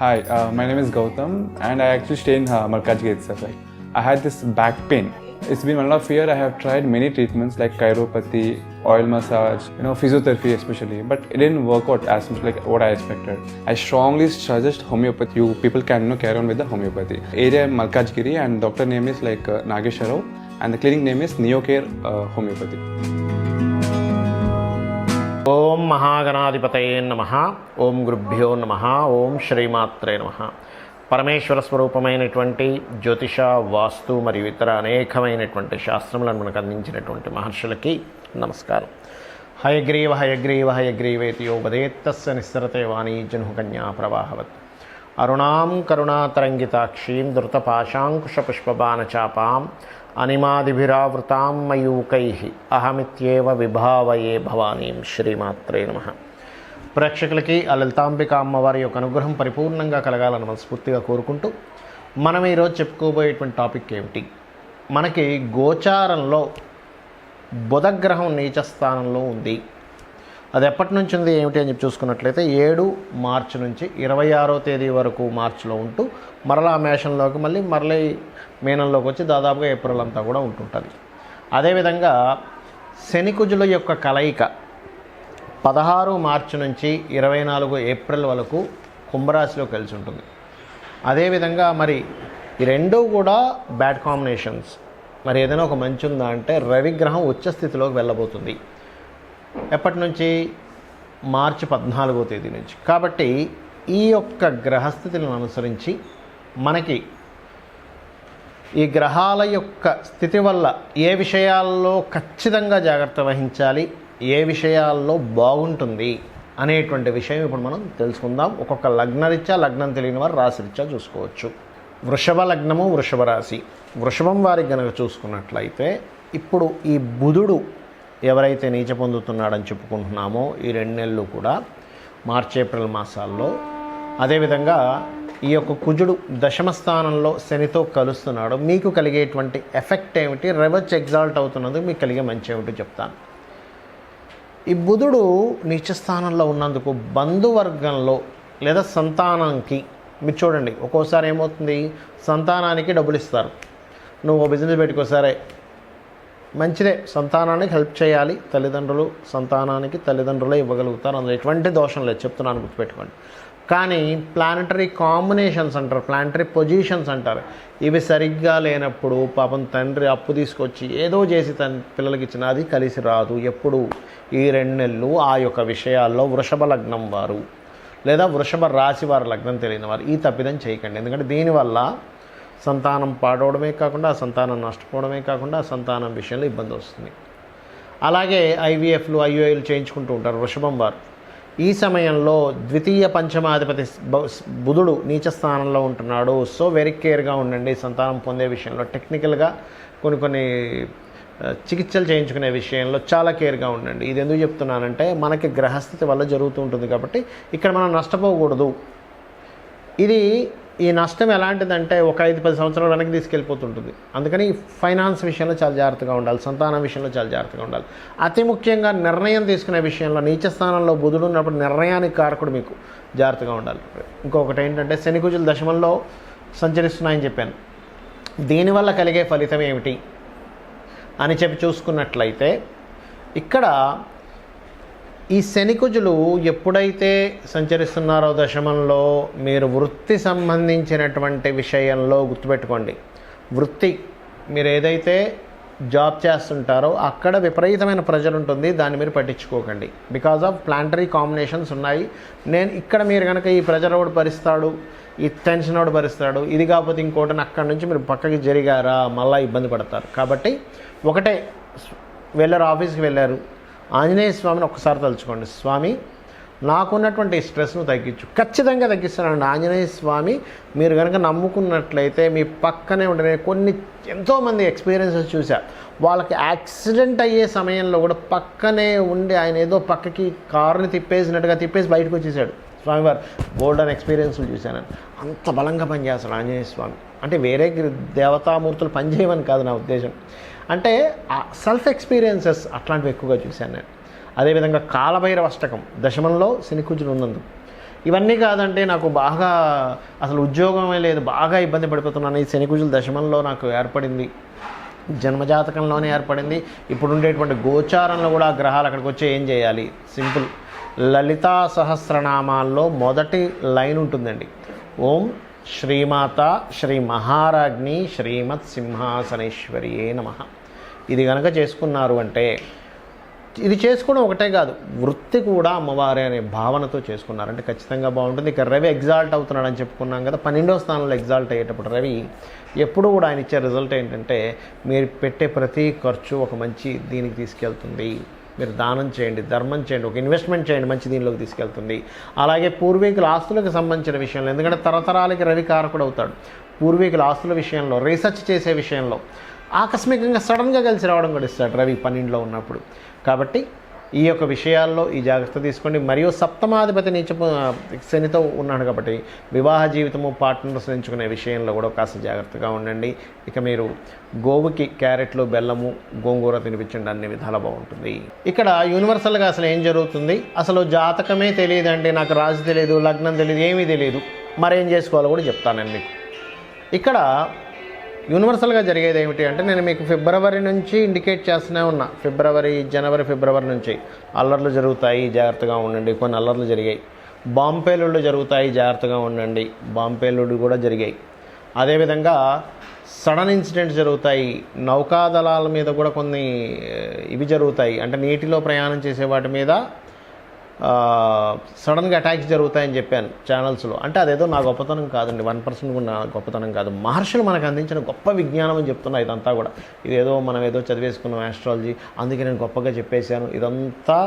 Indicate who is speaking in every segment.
Speaker 1: Hi, my name is Gautam and I actually stay in Markajgir itself. Like, I had this back pain. It's been 1.5 years. I have tried many treatments like chiropathy, oil massage, physiotherapy especially, but it didn't work out as much like what I expected. I strongly suggest homeopathy. You people can carry on with the homeopathy. Area Markajgiri and doctor name is like Nageswara Rao and the clinic name is Neocare Homeopathy.
Speaker 2: ఓం మహాగణాధిపతయే నమః. ఓం గురుభ్యో నమః. ఓం శ్రీమాత్రే నమః. పరమేశ్వర స్వరూపమైనటువంటి జ్యోతిష, వాస్తు మరియు ఇతర అనేకమైనటువంటి శాస్త్రములను మనకు అందించినటువంటి మహర్షులకి నమస్కారం. హయగ్రీవ హయగ్రీవ హయగ్రీవేతి యో వదేత్తస్య నిస్సరతే వాణీ జన్హుకన్యా ప్రవాహవత్. అరుణాం కరుణాతరంగితాక్షీం ధృతపాశాంకుశపుష్పబాణచాపాం అనిమాదిభిరావృతాం మయూకైః అహమిత్యేవ విభావయే భవానీం. శ్రీమాత్రే నమః. ప్రేక్షకులకి ఆ లలితాంబిక అమ్మవారి యొక్క అనుగ్రహం పరిపూర్ణంగా కలగాలని మనస్ఫూర్తిగా కోరుకుంటూ మనం ఈరోజు చెప్పుకోబోయేటువంటి టాపిక్ ఏమిటి, మనకి గోచారంలో బుధగ్రహం నీచ స్థానంలో ఉంది. అది ఎప్పటి నుంచి ఉంది ఏమిటి అని చెప్పి చూసుకున్నట్లయితే 7 మార్చి నుంచి 26వ తేదీ వరకు మార్చిలో ఉంటూ మరలా మేషంలోకి మళ్ళీ మీనంలోకి వచ్చి దాదాపుగా ఏప్రిల్ అంతా కూడా ఉంటుంటుంది. అదేవిధంగా శనికుజుల యొక్క కలయిక 16 మార్చి నుంచి 24 ఏప్రిల్ వరకు కుంభరాశిలో కలిసి ఉంటుంది. అదేవిధంగా మరి ఈ రెండూ కూడా బ్యాడ్ కాంబినేషన్స్. మరి ఏదైనా ఒక మంచి ఉందా అంటే రవిగ్రహం ఉచ్చస్థితిలోకి వెళ్ళబోతుంది. ఎప్పటి నుంచి? మార్చి 14వ తేదీ నుంచి. కాబట్టి ఈ యొక్క గ్రహస్థితులను అనుసరించి మనకి ఈ గ్రహాల యొక్క స్థితి వల్ల ఏ విషయాల్లో ఖచ్చితంగా జాగ్రత్త వహించాలి, ఏ విషయాల్లో బాగుంటుంది అనేటువంటి విషయం ఇప్పుడు మనం తెలుసుకుందాం. ఒక్కొక్క లగ్నరీత్యా, లగ్నం తెలియని వారు రాశిరీత్యా చూసుకోవచ్చు. వృషభ లగ్నము, వృషభ రాశి. వృషభం వారికి కనుక చూసుకున్నట్లయితే ఇప్పుడు ఈ బుధుడు ఎవరైతే నీచ పొందుతున్నాడని చెప్పుకుంటున్నామో ఈ 2 నెలలు కూడా మార్చి ఏప్రిల్ మాసాల్లో, అదేవిధంగా ఈ యొక్క కుజుడు దశమ స్థానంలో శనితో కలుస్తున్నాడు. మీకు కలిగేటువంటి ఎఫెక్ట్ ఏమిటి, రివర్స్ ఎగ్జాల్ట్ అవుతున్నందుకు మీకు కలిగే మంచి ఏమిటో చెప్తాను. ఈ బుధుడు నీచ స్థానంలో ఉన్నందుకు బంధువర్గంలో లేదా సంతానానికి మీరు చూడండి, ఒక్కోసారి ఏమవుతుంది, సంతానానికి డబ్బులు ఇస్తారు. నువ్వు బిజినెస్ పెట్టుకోసారే మంచిదే, సంతానానికి హెల్ప్ చేయాలి. తల్లిదండ్రులే ఇవ్వగలుగుతారు, అందులో ఎటువంటి దోషం లేదు, చెప్తున్నాను గుర్తుపెట్టుకోండి. కానీ ప్లానటరీ కాంబినేషన్స్ అంటారు, ప్లానటరీ పొజిషన్స్ అంటారు, ఇవి సరిగ్గా లేనప్పుడు పాపం తండ్రి అప్పు తీసుకొచ్చి ఏదో చేసి తన పిల్లలకి ఇచ్చిన అది కలిసి రాదు. ఎప్పుడు? ఈ 2 నెలలు ఆ యొక్క విషయాల్లో వృషభ లగ్నం వారు లేదా వృషభ రాశి వారి లగ్నం తెలియని వారు ఈ తప్పిదం చేయకండి. ఎందుకంటే దీనివల్ల సంతానం పాడవడమే కాకుండా ఆ సంతానం నష్టపోవడమే కాకుండా ఆ సంతానం విషయంలో ఇబ్బంది వస్తుంది. అలాగే ఐవీఎఫ్లు, ఐఓఐలు చేయించుకుంటూ ఉంటారు వృషభం వారు. ఈ సమయంలో ద్వితీయ పంచమాధిపతి బుధుడు నీచ స్థానంలో ఉంటున్నాడు. సో వెరీ కేర్గా ఉండండి సంతానం పొందే విషయంలో. టెక్నికల్గా కొన్ని చికిత్సలు చేయించుకునే విషయంలో చాలా కేర్గా ఉండండి. ఇది ఎందుకు చెప్తున్నానంటే మనకి గ్రహస్థితి వల్ల జరుగుతూ ఉంటుంది కాబట్టి ఇక్కడ మనం నష్టపోకూడదు. ఈ నష్టం ఎలాంటిదంటే ఒక 5-10 సంవత్సరాలు వెనక్కి తీసుకెళ్ళిపోతుంటుంది. అందుకని ఫైనాన్స్ విషయంలో చాలా జాగ్రత్తగా ఉండాలి, సంతానం విషయంలో చాలా జాగ్రత్తగా ఉండాలి. అతి ముఖ్యంగా నిర్ణయం తీసుకునే విషయంలో నీచ స్థానంలో బుధుడు ఉన్నప్పుడు నిర్ణయానికి కారకుడు మీకు జాగ్రత్తగా ఉండాలి. ఇంకొకటి ఏంటంటే శనికుజులు దశమంలో సంచరిస్తున్నాయని చెప్పాను. దీనివల్ల కలిగే ఫలితం ఏమిటి అని చెప్పి చూసుకున్నట్లయితే ఇక్కడ ఈ శనికుజులు ఎప్పుడైతే సంచరిస్తున్నారో దశమంలో మీరు వృత్తి సంబంధించినటువంటి విషయంలో గుర్తుపెట్టుకోండి. వృత్తి మీరు ఏదైతే జాబ్ చేస్తుంటారో అక్కడ విపరీతమైన ప్రెజర్ ఉంటుంది, దాన్ని మీరు పట్టించుకోకండి. బికాజ్ ఆఫ్ ప్లానటరీ కాంబినేషన్స్ ఉన్నాయి. ఇక్కడ మీరు కనుక ఈ ప్రెజర్ ఒకటి భరిస్తాడు, ఈ టెన్షన్ ఒకటి భరిస్తాడు, ఇది కాకపోతే ఇంకోటి అక్కడి నుంచి మీరు పక్కకి జరిగారా మళ్ళీ ఇబ్బంది పడతారు. కాబట్టి ఒకటే, వెళ్ళారు ఆఫీస్కి వెళ్ళారు, ఆంజనేయ స్వామిని ఒక్కసారి తలుచుకోండి, స్వామి నాకున్నటువంటి స్ట్రెస్ను తగ్గించు. ఖచ్చితంగా తగ్గిస్తానండి ఆంజనేయ స్వామి. మీరు కనుక నమ్ముకున్నట్లయితే మీ పక్కనే ఉండే ఎంతోమంది ఎక్స్పీరియన్సెస్ చూసా, వాళ్ళకి యాక్సిడెంట్ అయ్యే సమయంలో కూడా పక్కనే ఉండి ఆయన ఏదో పక్కకి కారుని తిప్పేసి బయటకు వచ్చేసాడు స్వామివారు. గోల్డెన్ ఎక్స్పీరియన్స్లు చూశాను. అంత బలంగా పనిచేస్తాడు ఆంజనేయ స్వామి. అంటే వేరే దేవతామూర్తులు పనిచేయమని కాదు నా ఉద్దేశం. అంటే సెల్ఫ్ ఎక్స్పీరియన్సెస్ అట్లాంటివి ఎక్కువగా చూశాను నేను. అదేవిధంగా కాలభైరవ అష్టకం దశమంలో శనికుజులు ఉన్నందుకు ఇవన్నీ కాదంటే నాకు బాగా అసలు ఉద్యోగమే లేదు, బాగా ఇబ్బంది పడిపోతున్నాను, ఈ శనికుజుల దశమంలో నాకు ఏర్పడింది, జన్మజాతకంలోనే ఏర్పడింది, ఇప్పుడు ఉండేటువంటి గోచారంలో కూడా గ్రహాలు అక్కడికి వచ్చి ఏం చేయాలి? సింపుల్, లలితా సహస్రనామాల్లో మొదటి లైన్ ఉంటుందండి, ఓం శ్రీమాత శ్రీ మహారాజ్ఞి శ్రీమత్ సింహాసనేశ్వరియే నమః. ఇది కనుక చేసుకున్నారు అంటే, ఇది చేసుకోవడం ఒకటే కాదు, వృత్తి కూడా అమ్మవారి అనే భావనతో చేసుకున్నారంటే ఖచ్చితంగా బాగుంటుంది. ఇక రవి ఎగ్జాల్ట్ అవుతున్నాడని చెప్పుకున్నాం కదా, 12వ స్థానంలో ఎగ్జాల్ట్ అయ్యేటప్పుడు రవి ఎప్పుడు కూడా ఆయన ఇచ్చే రిజల్ట్ ఏంటంటే, మీరు పెట్టే ప్రతి ఖర్చు ఒక మంచి దీనికి తీసుకెళ్తుంది, మీరు దానం చేయండి, ధర్మం చేయండి, ఒక ఇన్వెస్ట్మెంట్ చేయండి, మంచి దీనిలోకి తీసుకెళ్తుంది. అలాగే పూర్వీకుల ఆస్తులకు సంబంధించిన విషయంలో, ఎందుకంటే తరతరాలకి రవి కారకుడు అవుతాడు, పూర్వీకుల ఆస్తుల విషయంలో, రీసెర్చ్ చేసే విషయంలో ఆకస్మికంగా సడన్గా కలిసి రావడం కూడా ఇస్తాడు రవి 12లో ఉన్నప్పుడు. కాబట్టి ఈ యొక్క విషయాల్లో ఈ జాగ్రత్త తీసుకోండి. మరియు సప్తమాధిపతి నీచ శనితో ఉన్నాడు కాబట్టి వివాహ జీవితము, పార్ట్నర్స్ ఎంచుకునే విషయంలో కూడా కాస్త జాగ్రత్తగా ఉండండి. ఇక మీరు గోవుకి క్యారెట్లు, బెల్లము, గోంగూర తినిపించండి, అన్ని విధాలా బాగుంటుంది. ఇక్కడ యూనివర్సల్గా అసలు ఏం జరుగుతుంది, అసలు జాతకమే తెలియదండి, నాకు రాశి తెలియదు, లగ్నం తెలియదు, ఏమీ తెలియదు, మరేం చేసుకోవాలో కూడా చెప్తానండి మీకు. ఇక్కడ యూనివర్సల్గా జరిగేది ఏమిటి అంటే, నేను మీకు ఫిబ్రవరి నుంచి ఇండికేట్ చేస్తూనే ఉన్నా, జనవరి ఫిబ్రవరి నుంచి అల్లర్లు జరుగుతాయి, జాగ్రత్తగా ఉండండి. కొన్ని అల్లర్లు జరిగాయి, బాంబేలుళ్ళు జరుగుతాయి, జాగ్రత్తగా ఉండండి, బాంబేలుళ్ళు కూడా జరిగాయి. అదేవిధంగా సడన్ ఇన్సిడెంట్స్ జరుగుతాయి, నౌకాదళాల మీద కూడా కొన్ని ఇవి జరుగుతాయి, అంటే నీటిలో ప్రయాణం చేసే వాటి మీద సడన్గా అటాక్స్ జరుగుతాయని చెప్పాను ఛానల్స్లో. అంటే అదేదో నా గొప్పతనం కాదండి, 1% కూడా నా గొప్పతనం కాదు, మహర్షులు మనకు అందించిన గొప్ప విజ్ఞానం అని చెప్తున్నా. ఇదంతా కూడా ఇదేదో మనం ఏదో చదివేసుకున్నాం ఆస్ట్రాలజీ, అందుకే నేను గొప్పగా చెప్పేశాను, ఇదంతా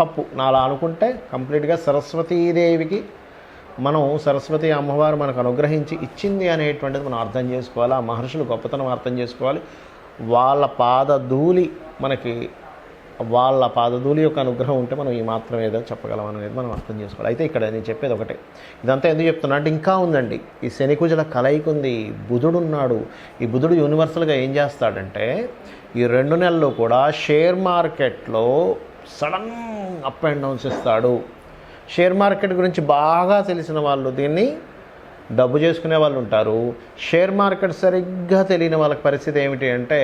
Speaker 2: తప్పు. నా అలా అనుకుంటే కంప్లీట్గా సరస్వతీదేవికి మనం, సరస్వతి అమ్మవారు మనకు అనుగ్రహించి ఇచ్చింది అనేటువంటిది మనం అర్థం చేసుకోవాలి, ఆ మహర్షులు గొప్పతనం అర్థం చేసుకోవాలి. వాళ్ళ పాదధూళి మనకి, వాళ్ళ పాదధూళి యొక్క అనుగ్రహం ఉంటే మనం ఈ మాత్రం ఏదో చెప్పగలం అనేది మనం అర్థం చేసుకోవాలి. అయితే ఇక్కడ నేను చెప్పేది ఒకటే, ఇదంతా ఎందుకు చెప్తున్నా అంటే ఇంకా ఉందండి. ఈ శనికుజుల కలయిక ఉంది, బుధుడు ఉన్నాడు. ఈ బుధుడు యూనివర్సల్గా ఏం చేస్తాడంటే, ఈ 2 నెలలు కూడా షేర్ మార్కెట్లో సడన్ అప్ అండ్ డౌన్స్ ఇస్తాడు. షేర్ మార్కెట్ గురించి బాగా తెలిసిన వాళ్ళు దీన్ని డబ్బు చేసుకునే వాళ్ళు ఉంటారు. షేర్ మార్కెట్ సరిగ్గా తెలియని వాళ్ళకి పరిస్థితి ఏమిటి అంటే,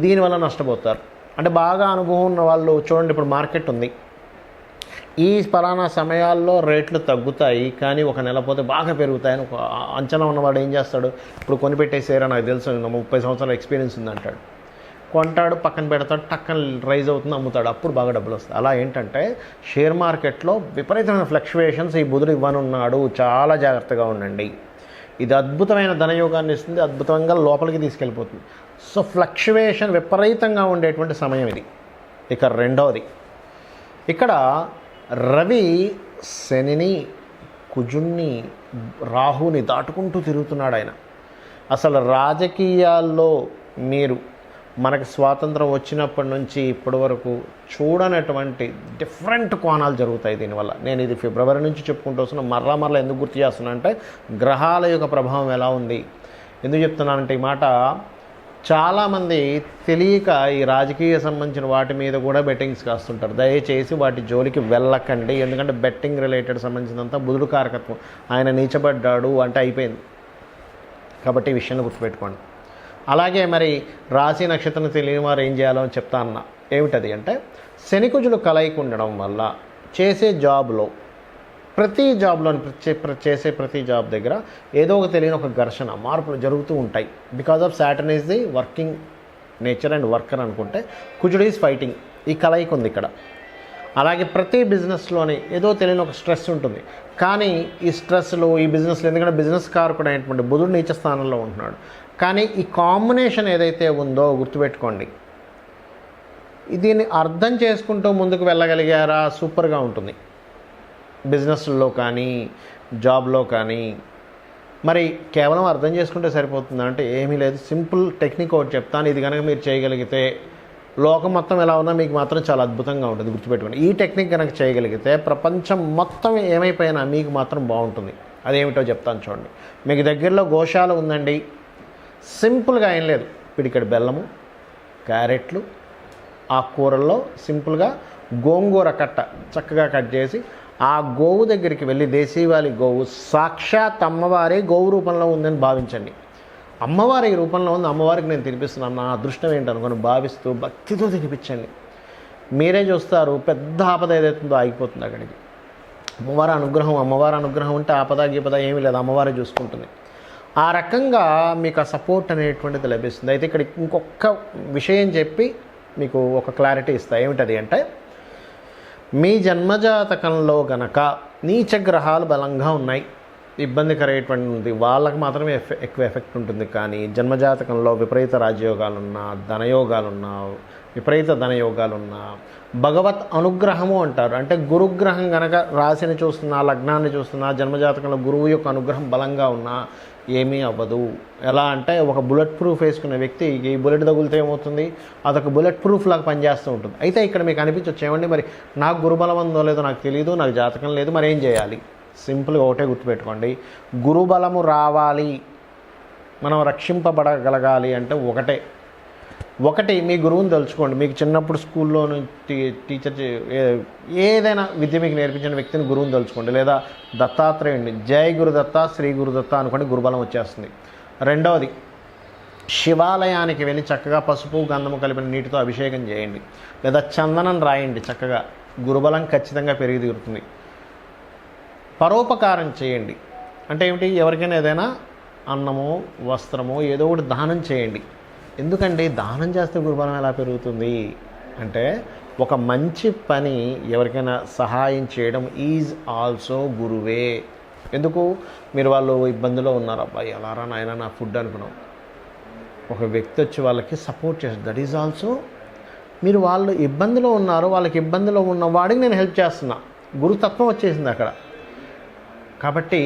Speaker 2: దీనివల్ల నష్టపోతారు. అంటే బాగా అనుభవం ఉన్న వాళ్ళు చూడండి, ఇప్పుడు మార్కెట్ ఉంది, ఈ పలానా సమయాల్లో రేట్లు తగ్గుతాయి కానీ ఒక నెల పోతే బాగా పెరుగుతాయని ఒక అంచనా ఉన్నవాడు ఏం చేస్తాడు, ఇప్పుడు కొనిపెట్టేసారా, నాకు తెలుసు 30 సంవత్సరాల ఎక్స్పీరియన్స్ ఉందంటాడు, కొంటాడు, పక్కన పెడతాడు, టక్కన రైజ్ అవుతుంది, అమ్ముతాడు, అప్పుడు బాగా డబ్బులు వస్తాయి. అలా ఏంటంటే షేర్ మార్కెట్లో విపరీతమైన ఫ్లక్చువేషన్స్ ఈ బుధుడు ఇవ్వనున్నాడు, చాలా జాగ్రత్తగా ఉండండి. ఇది అద్భుతమైన ధనయోగాన్ని ఇస్తుంది, అద్భుతంగా లోపలికి తీసుకెళ్ళిపోతుంది. సో ఫ్లక్చువేషన్ విపరీతంగా ఉండేటువంటి సమయం ఇది. ఇక రెండవది, ఇక్కడ రవి శనిని, కుజుణ్ణి, రాహుని దాటుకుంటూ తిరుగుతున్నాడు ఆయన. అసలు రాజకీయాల్లో మీరు మనకు స్వాతంత్రం వచ్చినప్పటి నుంచి ఇప్పటి వరకు చూడనటువంటి డిఫరెంట్ కోణాలు జరుగుతాయి దీనివల్ల. నేను ఇది ఫిబ్రవరి నుంచి చెప్పుకుంటూ వస్తున్నా, మరలా ఎందుకు గుర్తు చేస్తున్నా అంటే, గ్రహాల యొక్క ప్రభావం ఎలా ఉంది ఎందుకు చెప్తున్నానంటే, ఈ మాట చాలామంది తెలియక ఈ రాజకీయ సంబంధించిన వాటి మీద కూడా బెట్టింగ్స్ కాస్తుంటారు. దయచేసి వాటి జోలికి వెళ్ళకండి, ఎందుకంటే బెట్టింగ్ రిలేటెడ్ సంబంధించినంత బుధుడు కారకత్వం, ఆయన నీచబడ్డాడు అంటే అయిపోయింది. కాబట్టి ఈ విషయాన్ని గుర్తుపెట్టుకోండి. అలాగే మరి రాశి నక్షత్రం తెలియని వారు ఏం చేయాలో అని చెప్తా అన్న, ఏమిటది అంటే, శనికుజులు కలయిక ఉండడం వల్ల చేసే జాబ్లో, చేసే ప్రతి జాబ్ దగ్గర ఏదో ఒక తెలియని ఒక ఘర్షణ, మార్పులు జరుగుతూ ఉంటాయి. Because of Saturn is the working nature and worker అనుకుంటే, కుజుడు ఈజ్ ఫైటింగ్, ఈ కలయిక ఉంది ఇక్కడ. అలాగే ప్రతి బిజినెస్లోని ఏదో తెలియని ఒక స్ట్రెస్ ఉంటుంది. కానీ ఈ స్ట్రెస్లు, ఈ బిజినెస్లు, ఎందుకంటే బిజినెస్ కారకుడు అయినటువంటి బుధుడు నీచ స్థానంలో ఉంటున్నాడు. కానీ ఈ కాంబినేషన్ ఏదైతే ఉందో గుర్తుపెట్టుకోండి, దీన్ని అర్థం చేసుకుంటూ ముందుకు వెళ్ళగలిగారా సూపర్గా ఉంటుంది. బిజినెస్లో కానీ జాబ్లో కానీ. మరి కేవలం అర్థం చేసుకుంటే సరిపోతుందా అంటే ఏమీ లేదు. సింపుల్ టెక్నిక్ ఒకటి చెప్తాను, ఇది కనుక మీరు చేయగలిగితే లోకం మొత్తం ఎలా ఉన్నా మీకు మాత్రం చాలా అద్భుతంగా ఉంటుంది. గుర్తుపెట్టుకోండి, ఈ టెక్నిక్ కనుక చేయగలిగితే ప్రపంచం మొత్తం ఏమైపోయినా మీకు మాత్రం బాగుంటుంది. అదేమిటో చెప్తాను చూడండి. మీకు దగ్గరలో గోశాల ఉందండి, సింపుల్గా ఏం లేదు, పిడికెడు బెల్లము, క్యారెట్లు, ఆకుకూరల్లో సింపుల్గా గోంగూర కట్ట చక్కగా కట్ చేసి ఆ గోవు దగ్గరికి వెళ్ళి, దేశీవాలి గోవు సాక్షాత్ అమ్మవారే గోవు రూపంలో ఉందని భావించండి. అమ్మవారి ఈ రూపంలో ఉంది, అమ్మవారికి నేను తినిపిస్తున్నాను, నా అదృష్టం ఏంటనుకొని భావిస్తూ భక్తితో తినిపించండి. మీరే చూస్తారు పెద్ద ఆపద ఏదైతుందో ఆగిపోతుంది అక్కడికి. అమ్మవారి అనుగ్రహం ఉంటే ఆపద గీపద ఏమీ లేదు, అమ్మవారే చూసుకుంటుంది. ఆ రకంగా మీకు ఆ సపోర్ట్ అనేటువంటిది లభిస్తుంది. అయితే ఇక్కడ ఇంకొక విషయం చెప్పి మీకు ఒక క్లారిటీ ఇస్తా. ఏమిటది అంటే, మీ జన్మజాతకంలో గనక నీచ గ్రహాలు బలంగా ఉన్నాయి, ఇబ్బందికరమైనటువంటి ఉంది, వాళ్ళకి మాత్రమే ఎక్కువ ఎఫెక్ట్ ఉంటుంది. కానీ జన్మజాతకంలో విపరీత రాజయోగాలున్నా, ధనయోగాలున్నా, విపరీత ధనయోగాలున్నా, భగవత్ అనుగ్రహము అంటారు. అంటే గురుగ్రహం కనుక రాశిని చూస్తున్నా, లగ్నాన్ని చూస్తున్నా, జన్మజాతకంలో గురువు యొక్క అనుగ్రహం బలంగా ఉన్నా ఏమీ అవ్వదు. ఎలా అంటే, ఒక బుల్లెట్ ప్రూఫ్ వేసుకునే వ్యక్తి ఈ బుల్లెట్ తగులితే ఏమవుతుంది, అదొక బుల్లెట్ ప్రూఫ్ లాగా పనిచేస్తూ ఉంటుంది. అయితే ఇక్కడ మీకు అనిపించవచ్చు, ఏమండి మరి నాకు గురుబలం ఉందో లేదో నాకు తెలియదు, నాకు జాతకం లేదు, మరి ఏం చేయాలి? సింపుల్గా ఒకటే గుర్తుపెట్టుకోండి, గురుబలము రావాలి, మనం రక్షింపబడగలగాలి అంటే ఒకటి మీ గురువుని తెలుసుకోండి. మీకు చిన్నప్పుడు స్కూల్లో టీచర్ ఏదైనా విద్య మీకు నేర్పించిన వ్యక్తిని గురువుని తెలుసుకోండి. లేదా దత్తాత్రేయుడిని, జై గురుదత్త, శ్రీ గురుదత్త అనుకోండి, గురుబలం వచ్చేస్తుంది. రెండవది, శివాలయానికి వెళ్ళి చక్కగా పసుపు గంధము కలిపిన నీటితో అభిషేకం చేయండి, లేదా చందనం రాయండి, చక్కగా గురుబలం ఖచ్చితంగా పెరిగి తీరుతుంది. పరోపకారం చేయండి అంటే ఏమిటి, ఎవరికైనా ఏదైనా అన్నమో వస్త్రమో ఏదో ఒకటి దానం చేయండి. ఎందుకంటే దానం చేస్తే గురుబలం ఎలా పెరుగుతుంది అంటే, ఒక మంచి పని ఎవరికైనా సహాయం చేయడం ఈజ్ ఆల్సో గురువే. ఎందుకు, మీరు వాళ్ళు ఇబ్బందిలో ఉన్నారు, అబ్బాయి ఎలారా నాయన నా ఫుడ్ అనుకున్నాం, ఒక వ్యక్తి వచ్చి వాళ్ళకి సపోర్ట్ చేస్తారు, దట్ ఈజ్ ఆల్సో మీరు వాళ్ళు ఇబ్బందిలో ఉన్నారు, వాళ్ళకి ఇబ్బందిలో ఉన్న వాడికి నేను హెల్ప్ చేస్తున్నా, గురుతత్వం వచ్చేసింది అక్కడ. కాబట్టి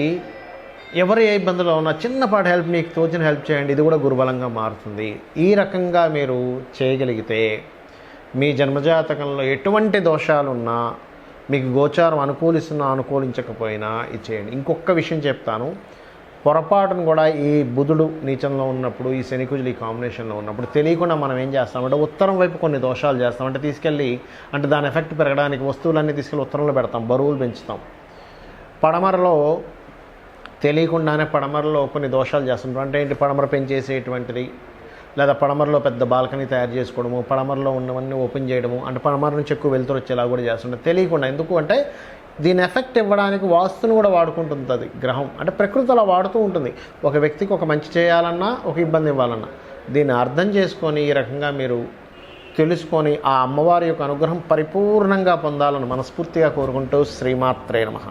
Speaker 2: ఎవరు ఏ ఇబ్బందులో ఉన్నా చిన్నపాటి హెల్ప్, మీకు తోచిన హెల్ప్ చేయండి, ఇది కూడా గురుబలంగా మారుతుంది. ఈ రకంగా మీరు చేయగలిగితే మీ జన్మజాతకంలో ఎటువంటి దోషాలున్నా, మీకు గోచారం అనుకూలిస్తున్నా అనుకూలించకపోయినా ఇది చేయండి. ఇంకొక విషయం చెప్తాను, పొరపాటును కూడా ఈ బుధుడు నీచంలో ఉన్నప్పుడు, ఈ శనికుజులు ఈ కాంబినేషన్లో ఉన్నప్పుడు తెలియకుండా మనం ఏం చేస్తామంటే ఉత్తరం వైపు కొన్ని దోషాలు చేస్తాం. అంటే తీసుకెళ్ళి, అంటే దాని ఎఫెక్ట్ పెరగడానికి వస్తువులన్నీ తీసుకెళ్ళి ఉత్తరంలో పెడతాం, బరువులు పెంచుతాం. పడమరలో తెలియకుండానే పడమరలో కొన్ని దోషాలు చేస్తుంటాం. అంటే ఏంటి, పడమర పెంచేసేటువంటిది, లేదా పడమరలో పెద్ద బాల్కనీ తయారు చేసుకోవడము, పడమరలో ఉన్నవన్నీ ఓపెన్ చేయడము, అంటే పడమర నుంచి ఎక్కువ వెలుతురు వచ్చేలా కూడా చేస్తుంటాం తెలియకుండా. ఎందుకు అంటే దీని ఎఫెక్ట్ ఇవ్వడానికి వాస్తుని కూడా వాడుకుంటుంది అది గ్రహం. అంటే ప్రకృతి అలా వాడుతూ ఉంటుంది. ఒక వ్యక్తికి ఒక మంచి చేయాలన్నా, ఒక ఇబ్బంది ఇవ్వాలన్నా, దీన్ని అర్థం చేసుకొని ఈ రకంగా మీరు తెలుసుకొని ఆ అమ్మవారి యొక్క అనుగ్రహం పరిపూర్ణంగా పొందాలని మనస్ఫూర్తిగా కోరుకుంటూ శ్రీమాత్రే నమః.